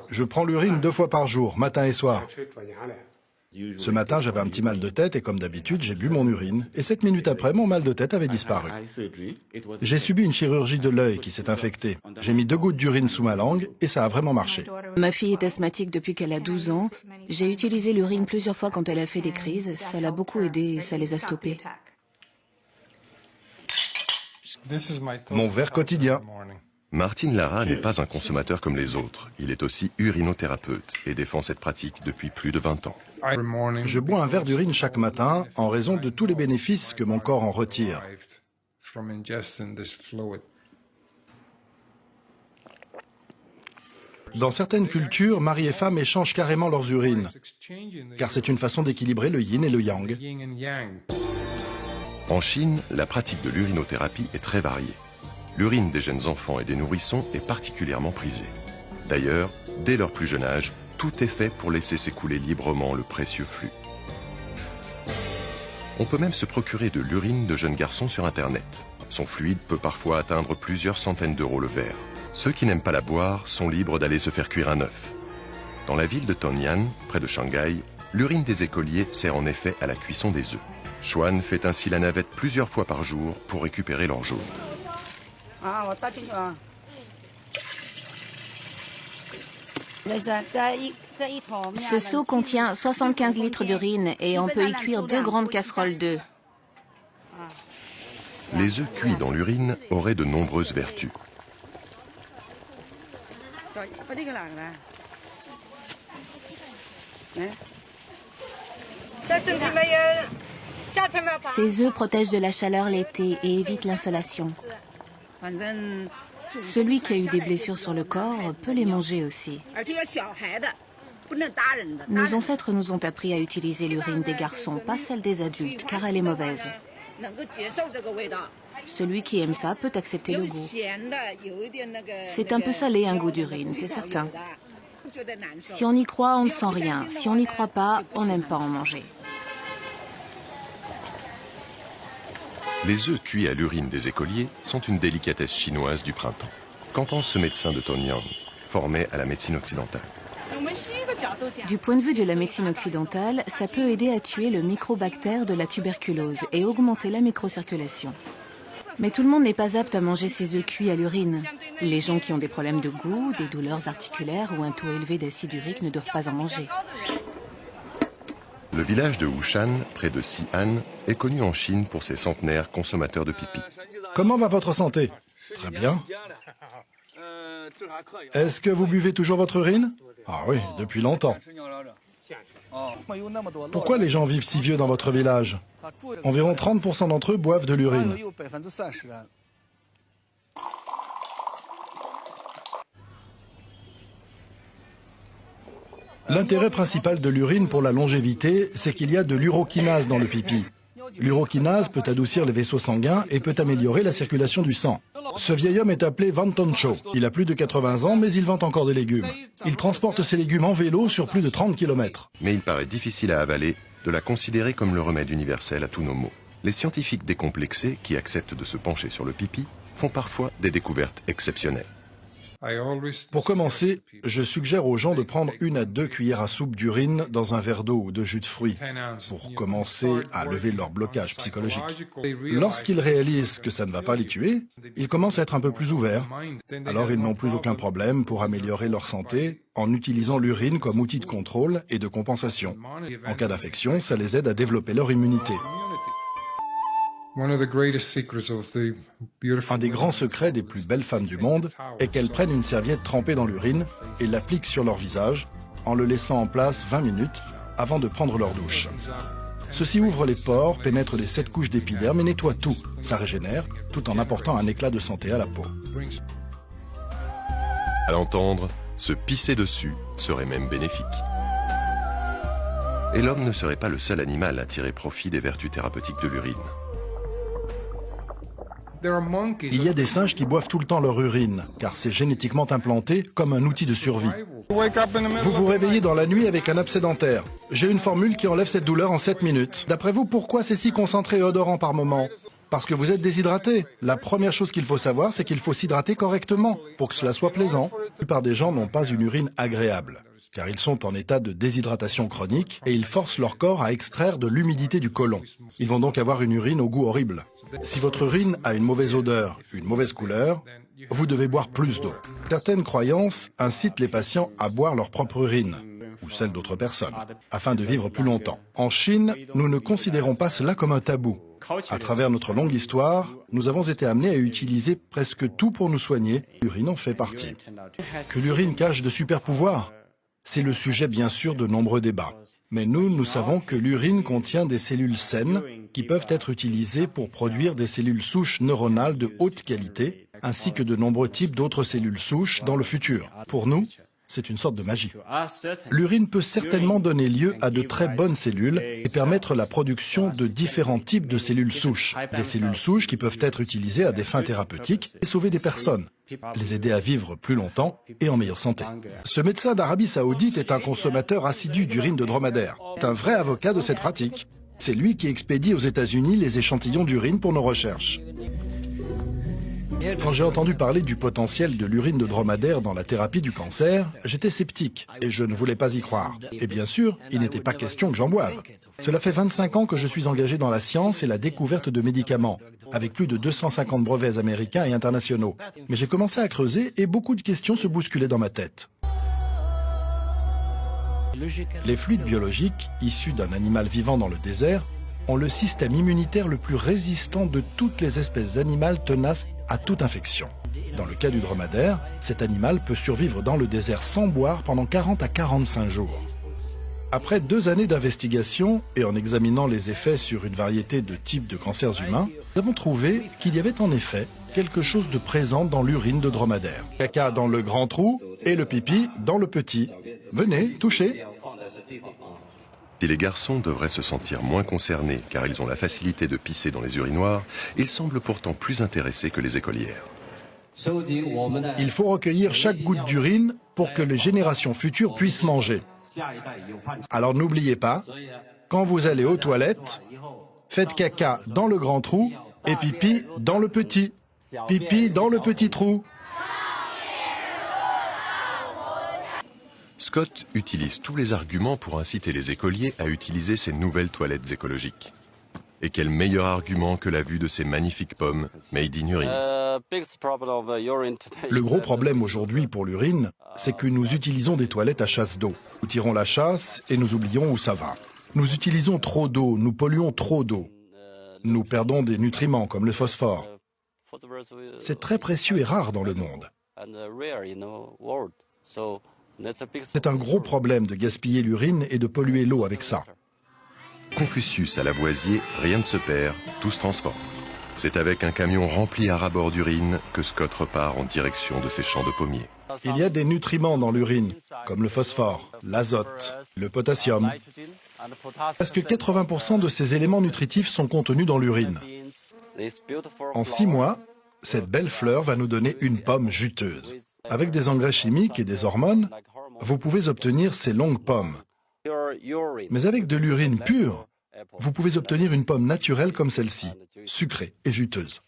Je prends l'urine 2 fois par jour, matin et soir. Ce matin, j'avais un petit mal de tête et comme d'habitude, j'ai bu mon urine. Et 7 minutes après, mon mal de tête avait disparu. J'ai subi une chirurgie de l'œil qui s'est infectée. J'ai mis 2 gouttes d'urine sous ma langue et ça a vraiment marché. Ma fille est asthmatique depuis qu'elle a 12 ans. J'ai utilisé l'urine plusieurs fois quand elle a fait des crises. Ça l'a beaucoup aidée et ça les a stoppées. Mon verre quotidien. Martin Lara n'est pas un consommateur comme les autres. Il est aussi urinothérapeute et défend cette pratique depuis plus de 20 ans. Je bois un verre d'urine chaque matin en raison de tous les bénéfices que mon corps en retire. Dans certaines cultures, mari et femme échangent carrément leurs urines, car c'est une façon d'équilibrer le yin et le yang. En Chine, la pratique de l'urinothérapie est très variée. L'urine des jeunes enfants et des nourrissons est particulièrement prisée. D'ailleurs, dès leur plus jeune âge, tout est fait pour laisser s'écouler librement le précieux flux. On peut même se procurer de l'urine de jeunes garçons sur Internet. Son fluide peut parfois atteindre plusieurs centaines d'euros le verre. Ceux qui n'aiment pas la boire sont libres d'aller se faire cuire un œuf. Dans la ville de Tongyan, près de Shanghai, l'urine des écoliers sert en effet à la cuisson des œufs. Xuan fait ainsi la navette plusieurs fois par jour pour récupérer leur jaune. Ce seau contient 75 litres d'urine et on peut y cuire 2 grandes casseroles d'œufs. Les œufs cuits dans l'urine auraient de nombreuses vertus. Ces œufs protègent de la chaleur l'été et évitent l'insolation. Celui qui a eu des blessures sur le corps peut les manger aussi. Nos ancêtres nous ont appris à utiliser l'urine des garçons, pas celle des adultes, car elle est mauvaise. Celui qui aime ça peut accepter le goût. C'est un peu salé, un goût d'urine, c'est certain. Si on y croit, on ne sent rien. Si on n'y croit pas, on n'aime pas en manger. Les œufs cuits à l'urine des écoliers sont une délicatesse chinoise du printemps. Qu'en pense ce médecin de Tongyan, formé à la médecine occidentale? Du point de vue de la médecine occidentale, ça peut aider à tuer le microbactère de la tuberculose et augmenter la microcirculation. Mais tout le monde n'est pas apte à manger ces œufs cuits à l'urine. Les gens qui ont des problèmes de goût, des douleurs articulaires ou un taux élevé d'acide urique ne doivent pas en manger. Le village de Wushan, près de Xi'an, est connu en Chine pour ses centenaires consommateurs de pipi. Comment va votre santé? Très bien. Est-ce que vous buvez toujours votre urine? Ah oui, depuis longtemps. Pourquoi les gens vivent si vieux dans votre village? Environ 30% d'entre eux boivent de l'urine. L'intérêt principal de l'urine pour la longévité, c'est qu'il y a de l'urokinase dans le pipi. L'urokinase peut adoucir les vaisseaux sanguins et peut améliorer la circulation du sang. Ce vieil homme est appelé Van Toncho. Il a plus de 80 ans, mais il vend encore des légumes. Il transporte ses légumes en vélo sur plus de 30 km. Mais il paraît difficile à avaler de la considérer comme le remède universel à tous nos maux. Les scientifiques décomplexés qui acceptent de se pencher sur le pipi font parfois des découvertes exceptionnelles. Pour commencer, je suggère aux gens de prendre 1 à 2 cuillères à soupe d'urine dans un verre d'eau ou de jus de fruits pour commencer à lever leur blocage psychologique. Lorsqu'ils réalisent que ça ne va pas les tuer, ils commencent à être un peu plus ouverts. Alors ils n'ont plus aucun problème pour améliorer leur santé en utilisant l'urine comme outil de contrôle et de compensation. En cas d'infection, ça les aide à développer leur immunité. Un des grands secrets des plus belles femmes du monde est qu'elles prennent une serviette trempée dans l'urine et l'appliquent sur leur visage en le laissant en place 20 minutes avant de prendre leur douche. Ceci ouvre les pores, pénètre les 7 couches d'épiderme et nettoie tout. Ça régénère tout en apportant un éclat de santé à la peau. À l'entendre, se pisser dessus serait même bénéfique. Et l'homme ne serait pas le seul animal à tirer profit des vertus thérapeutiques de l'urine. Il y a des singes qui boivent tout le temps leur urine, car c'est génétiquement implanté comme un outil de survie. Vous vous réveillez dans la nuit avec un abcès dentaire. J'ai une formule qui enlève cette douleur en 7 minutes. D'après vous, pourquoi c'est si concentré et odorant par moment? Parce que vous êtes déshydraté. La première chose qu'il faut savoir, c'est qu'il faut s'hydrater correctement pour que cela soit plaisant. plupart des gens n'ont pas une urine agréable, car ils sont en état de déshydratation chronique et ils forcent leur corps à extraire de l'humidité du côlon. Ils vont donc avoir une urine au goût horrible. Si votre urine a une mauvaise odeur, une mauvaise couleur, vous devez boire plus d'eau. Certaines croyances incitent les patients à boire leur propre urine, ou celle d'autres personnes, afin de vivre plus longtemps. En Chine, nous ne considérons pas cela comme un tabou. À travers notre longue histoire, nous avons été amenés à utiliser presque tout pour nous soigner. L'urine en fait partie. Que l'urine cache de super pouvoirs? C'est le sujet bien sûr de nombreux débats. Mais nous savons que l'urine contient des cellules saines qui peuvent être utilisées pour produire des cellules souches neuronales de haute qualité, ainsi que de nombreux types d'autres cellules souches dans le futur. Pour nous, c'est une sorte de magie. L'urine peut certainement donner lieu à de très bonnes cellules et permettre la production de différents types de cellules souches. Des cellules souches qui peuvent être utilisées à des fins thérapeutiques et sauver des personnes, les aider à vivre plus longtemps et en meilleure santé. Ce médecin d'Arabie Saoudite est un consommateur assidu d'urine de dromadaire. C'est un vrai avocat de cette pratique. C'est lui qui expédie aux États-Unis les échantillons d'urine pour nos recherches. Quand j'ai entendu parler du potentiel de l'urine de dromadaire dans la thérapie du cancer, j'étais sceptique et je ne voulais pas y croire. Et bien sûr, il n'était pas question que j'en boive. Cela fait 25 ans que je suis engagé dans la science et la découverte de médicaments, avec plus de 250 brevets américains et internationaux. Mais j'ai commencé à creuser et beaucoup de questions se bousculaient dans ma tête. Les fluides biologiques, issus d'un animal vivant dans le désert, ont le système immunitaire le plus résistant de toutes les espèces animales tenaces à toute infection. Dans le cas du dromadaire, cet animal peut survivre dans le désert sans boire pendant 40 à 45 jours. Après 2 années d'investigation et en examinant les effets sur une variété de types de cancers humains, nous avons trouvé qu'il y avait en effet quelque chose de présent dans l'urine de dromadaire. Caca dans le grand trou et le pipi dans le petit. Venez, touchez. Si les garçons devraient se sentir moins concernés car ils ont la facilité de pisser dans les urinoirs, ils semblent pourtant plus intéressés que les écolières. Il faut recueillir chaque goutte d'urine pour que les générations futures puissent manger. Alors n'oubliez pas, quand vous allez aux toilettes, faites caca dans le grand trou et pipi dans le petit. Pipi dans le petit trou. Scott utilise tous les arguments pour inciter les écoliers à utiliser ces nouvelles toilettes écologiques. Et quel meilleur argument que la vue de ces magnifiques pommes made in urine. Le gros problème aujourd'hui pour l'urine, c'est que nous utilisons des toilettes à chasse d'eau. Nous tirons la chasse et nous oublions où ça va. Nous utilisons trop d'eau, nous polluons trop d'eau. Nous perdons des nutriments comme le phosphore. C'est très précieux et rare dans le monde. C'est un gros problème de gaspiller l'urine et de polluer l'eau avec ça. Confucius à Lavoisier, rien ne se perd, tout se transforme. C'est avec un camion rempli à ras-bord d'urine que Scott repart en direction de ses champs de pommiers. Il y a des nutriments dans l'urine, comme le phosphore, l'azote, le potassium. Parce que 80% de ces éléments nutritifs sont contenus dans l'urine. En 6 mois, cette belle fleur va nous donner une pomme juteuse. Avec des engrais chimiques et des hormones, vous pouvez obtenir ces longues pommes. Mais avec de l'urine pure, vous pouvez obtenir une pomme naturelle comme celle-ci, sucrée et juteuse.